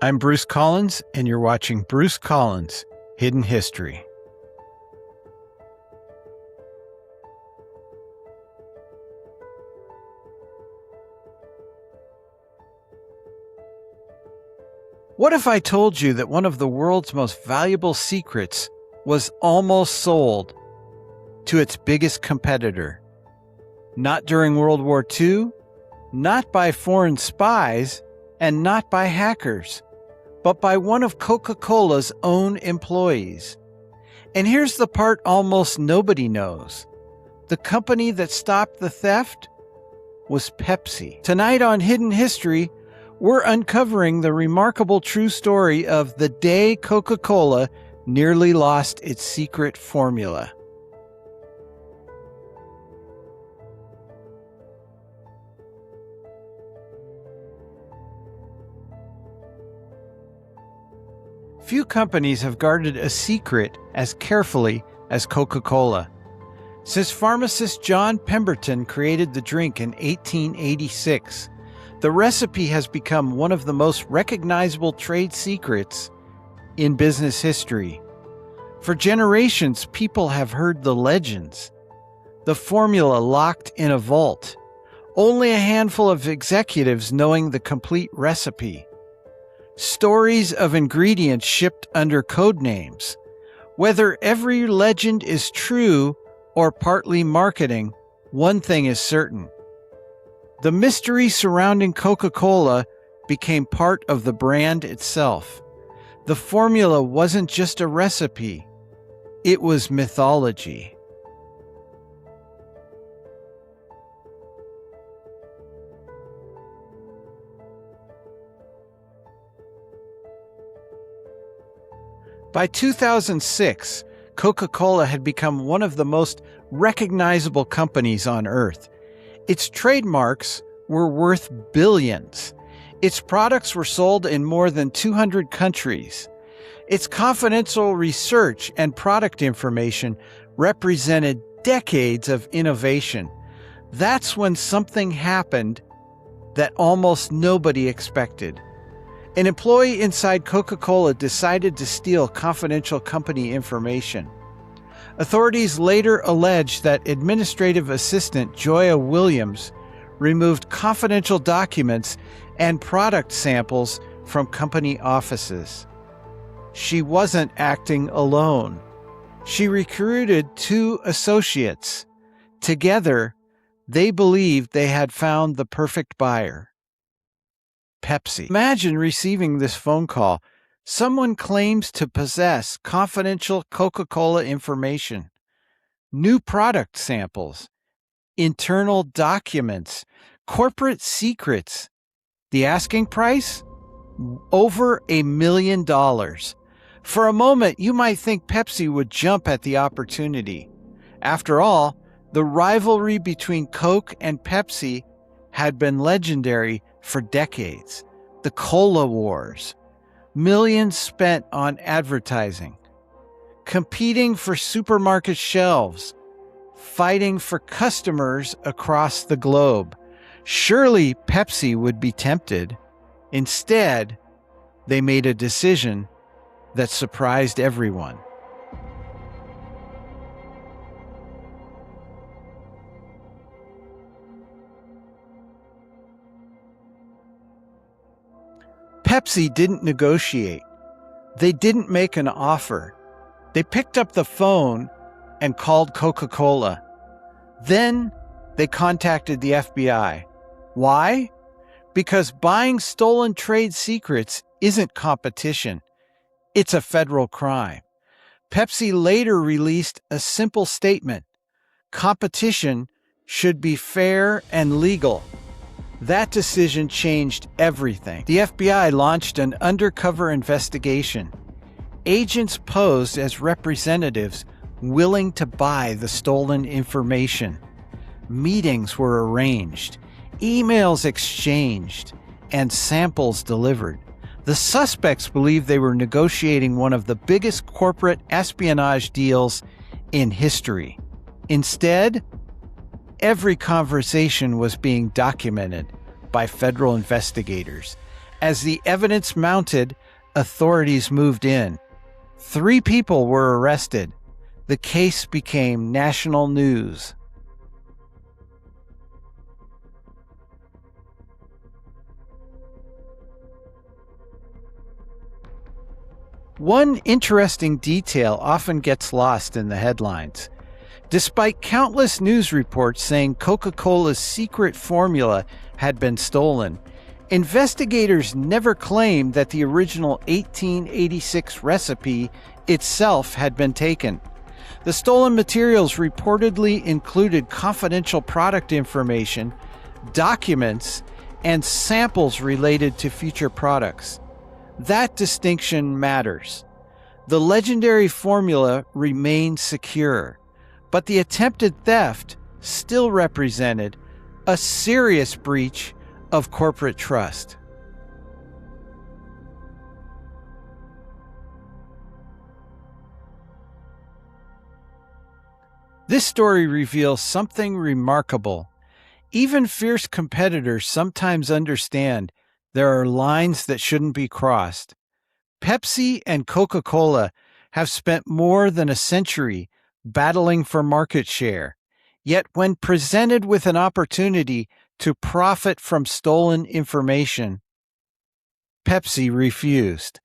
I'm Bruce Collins, and you're watching Bruce Collins' Hidden History. What if I told you that one of the world's most valuable secrets was almost sold to its biggest competitor? Not during World War II, not by foreign spies, and not by hackers, but by one of Coca-Cola's own employees. And here's the part almost nobody knows. The company that stopped the theft was Pepsi. Tonight on Hidden History, we're uncovering the remarkable true story of the day Coca-Cola nearly lost its secret formula. Few companies have guarded a secret as carefully as Coca-Cola. Since pharmacist John Pemberton created the drink in 1886, the recipe has become one of the most recognizable trade secrets in business history. For generations, people have heard the legends. The formula locked in a vault. Only a handful of executives knowing the complete recipe. Stories of ingredients shipped under code names. Whether every legend is true or partly marketing, one thing is certain. The mystery surrounding Coca-Cola became part of the brand itself. The formula wasn't just a recipe, it was mythology. By 2006, Coca-Cola had become one of the most recognizable companies on Earth. Its trademarks were worth billions. Its products were sold in more than 200 countries. Its confidential research and product information represented decades of innovation. That's when something happened that almost nobody expected. An employee inside Coca-Cola decided to steal confidential company information. Authorities later alleged that administrative assistant Joya Williams removed confidential documents and product samples from company offices. She wasn't acting alone. She recruited 2 associates. Together, they believed they had found the perfect buyer. Pepsi. Imagine receiving this phone call. Someone claims to possess confidential Coca-Cola information, new product samples, internal documents, corporate secrets. The asking price? Over $1 million. For a moment, you might think Pepsi would jump at the opportunity. After all, the rivalry between Coke and Pepsi had been legendary for decades. The Cola Wars. Millions spent on advertising. Competing for supermarket shelves. Fighting for customers across the globe. Surely Pepsi would be tempted. Instead, they made a decision that surprised everyone. Pepsi didn't negotiate. They didn't make an offer. They picked up the phone and called Coca-Cola. Then they contacted the FBI. Why? Because buying stolen trade secrets isn't competition. It's a federal crime. Pepsi later released a simple statement. Competition should be fair and legal. That decision changed everything. The FBI launched an undercover investigation. Agents posed as representatives willing to buy the stolen information. Meetings were arranged, emails exchanged, and samples delivered. The suspects believed they were negotiating one of the biggest corporate espionage deals in history. Instead, every conversation was being documented by federal investigators. As the evidence mounted, authorities moved in. 3 people were arrested. The case became national news. One interesting detail often gets lost in the headlines. Despite countless news reports saying Coca-Cola's secret formula had been stolen, investigators never claimed that the original 1886 recipe itself had been taken. The stolen materials reportedly included confidential product information, documents, and samples related to future products. That distinction matters. The legendary formula remained secure, but the attempted theft still represented a serious breach of corporate trust. This story reveals something remarkable. Even fierce competitors sometimes understand there are lines that shouldn't be crossed. Pepsi and Coca-Cola have spent more than a century battling for market share. Yet when presented with an opportunity to profit from stolen information, Pepsi refused.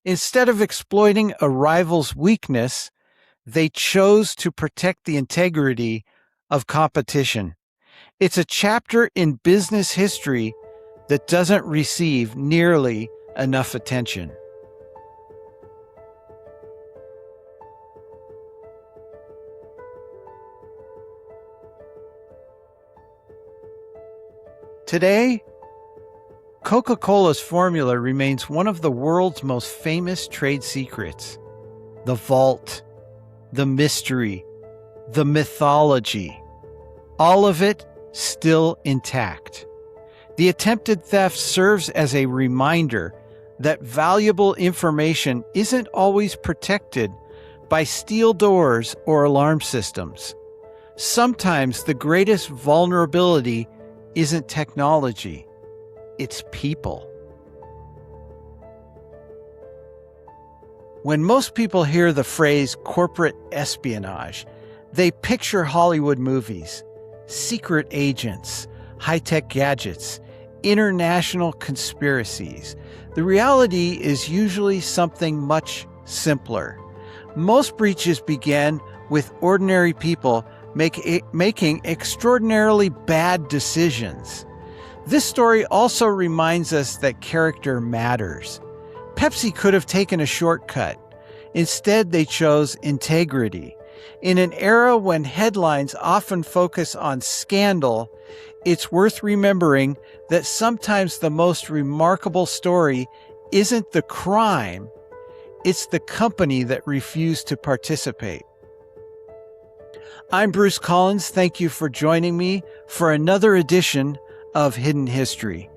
Instead of exploiting a rival's weakness, they chose to protect the integrity of competition. It's a chapter in business history that doesn't receive nearly enough attention. Today, Coca-Cola's formula remains one of the world's most famous trade secrets. The vault, the mystery, the mythology, all of it still intact. The attempted theft serves as a reminder that valuable information isn't always protected by steel doors or alarm systems. Sometimes the greatest vulnerability isn't technology, it's people. When most people hear the phrase corporate espionage, they picture Hollywood movies, secret agents, high-tech gadgets, international conspiracies. The reality is usually something much simpler. Most breaches begin with ordinary people making extraordinarily bad decisions. This story also reminds us that character matters. Pepsi could have taken a shortcut. Instead, they chose integrity. In an era when headlines often focus on scandal, it's worth remembering that sometimes the most remarkable story isn't the crime, it's the company that refused to participate. I'm Bruce Collins. Thank you for joining me for another edition of Hidden History.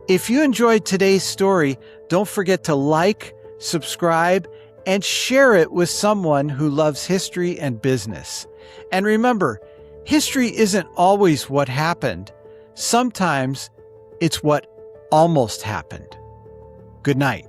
If you enjoyed today's story, don't forget to like, subscribe, and share it with someone who loves history and business. And remember, history isn't always what happened. Sometimes it's what almost happened. Good night.